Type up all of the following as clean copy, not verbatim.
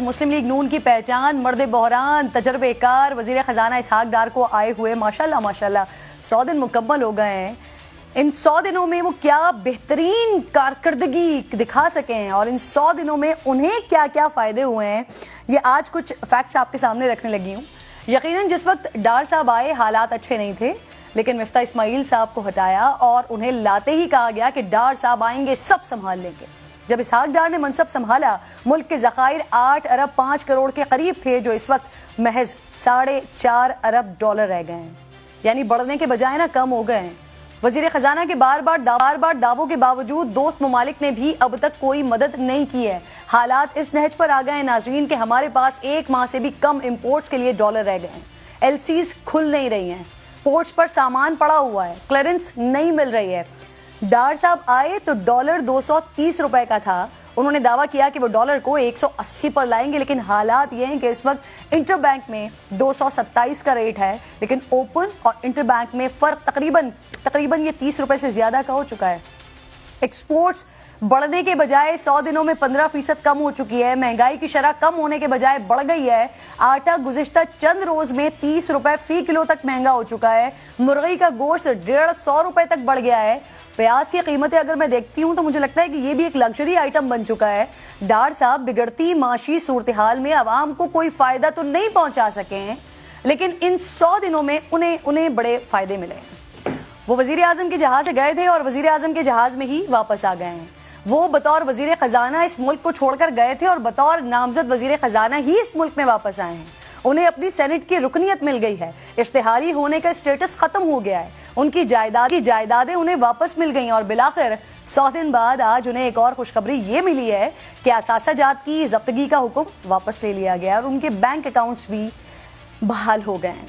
مسلم league نون کی پہچان مرد بحران تجربے کار وزیر خزانہ اسحاق ڈار کو آئے ہوئے ماشاءاللہ 100 دن مکمل ہو گئے ہیں۔ ان 100 دنوں میں وہ کیا بہترین کارکردگی دکھا سکے ہیں اور ان 100 دنوں میں انہیں کیا کیا فائدے ہوئے ہیں، یہ آج کچھ فیکٹس آپ کے سامنے رکھنے لگی ہوں۔ یقیناً جس وقت ڈار صاحب آئے حالات اچھے نہیں تھے، لیکن مفتاح اسماعیل صاحب کو ہٹایا اور انہیں لاتے ہی کہا گیا کہ ڈار صاحب آئیں گے سب سنبھال لیں گے۔ جب اسحاق ڈار نے منصب سنبھالا، ملک کے ذخائر 8 ارب 5 کروڑ کے قریب تھے، جو اس وقت محض 4.5 ارب ڈالر رہ گئے ہیں، یعنی بڑھنے کے بجائے کم ہو گئے ہیں۔ وزیر خزانہ کے بار بار دعووں کے باوجود دوست ممالک نے بھی اب تک کوئی مدد نہیں کی ہے۔ حالات اس نہج پر آ گئے ہیں ناظرین کہ ہمارے پاس 1 ماہ سے بھی کم امپورٹس کے لیے ڈالر رہ گئے ہیں۔ ایل سیز کھل نہیں رہی ہیں، پورٹس پر سامان پڑا ہوا ہے، کلیئرنس نہیں مل رہی ہے۔ ڈار صاحب آئے تو ڈالر 230 روپے کا تھا، انہوں نے دعویٰ کیا کہ وہ ڈالر کو 180 پر لائیں گے، لیکن حالات یہ ہیں کہ اس وقت انٹر بینک میں 227 کا ریٹ ہے، لیکن اوپن اور انٹر بینک میں فرق تقریباً یہ 30 روپے سے زیادہ کا ہو چکا ہے۔ ایکسپورٹس بڑھنے کے بجائے 100 دنوں میں 15% کم ہو چکی ہے، مہنگائی کی شرح کم ہونے کے بجائے بڑھ گئی ہے۔ آٹا گزشتہ چند روز میں 30 روپے فی کلو تک مہنگا ہو چکا ہے، مرغی کا گوشت 150 روپے تک بڑھ گیا ہے۔ پیاز کی قیمتیں اگر میں دیکھتی ہوں تو مجھے لگتا ہے کہ یہ بھی ایک لگژری آئٹم بن چکا ہے۔ ڈار صاحب بگڑتی معاشی صورتحال میں عوام کو کوئی فائدہ تو نہیں پہنچا سکے ہیں، لیکن ان 100 دنوں میں انہیں بڑے فائدے ملے ہیں۔ وہ وزیر اعظم کے جہاز سے گئے تھے اور وزیر اعظم کے جہاز میں ہی واپس آ گئے ہیں۔ وہ بطور وزیر خزانہ اس ملک کو چھوڑ کر گئے تھے اور بطور نامزد وزیر خزانہ ہی اس ملک میں واپس آئے ہیں۔ انہیں اپنی سینٹ کی رکنیت مل گئی ہے، اشتہاری ہونے کا اسٹیٹس ختم ہو گیا ہے، ان کی جائیدادیں انہیں واپس مل گئی ہیں، اور بالآخر 100 دن بعد آج انہیں ایک اور خوشخبری یہ ملی ہے کہ اثاثہ جات کی ضبطگی کا حکم واپس لے لیا گیا اور ان کے بینک اکاؤنٹس بھی بحال ہو گئے ہیں۔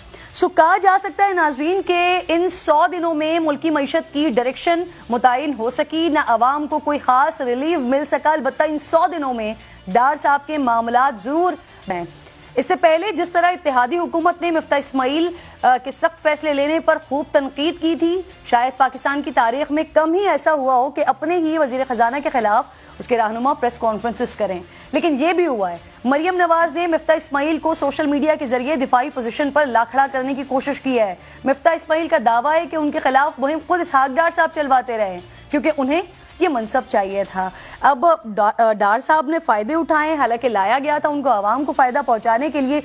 کہا جا سکتا ہے ناظرین کہ ان 100 دنوں میں ملکی معیشت کی ڈائریکشن متعین ہو سکی، نہ عوام کو کوئی خاص ریلیف مل سکا، البتہ ان 100 دنوں میں ڈار صاحب کے معاملات ضرور ہیں۔ اس سے پہلے جس طرح اتحادی حکومت نے مفتاح اسماعیل کے سخت فیصلے لینے پر خوب تنقید کی تھی، شاید پاکستان کی تاریخ میں کم ہی ایسا ہوا ہو کہ اپنے ہی وزیر خزانہ کے خلاف اس کے رہنما پریس کانفرنسز کریں، لیکن یہ بھی ہوا ہے۔ مریم نواز نے مفتاح اسماعیل کو سوشل میڈیا کے ذریعے دفاعی پوزیشن پر لا کھڑا کرنے کی کوشش کی ہے۔ مفتاح اسماعیل کا دعویٰ ہے کہ ان کے خلاف مہم خود اسحاق ڈار صاحب چلواتے رہے، کیونکہ انہیں یہ منصب چاہیے تھا۔ اب ڈار صاحب نے فائدے اٹھائے، حالانکہ لایا گیا تھا ان کو عوام کو فائدہ پہنچانے کے لیے۔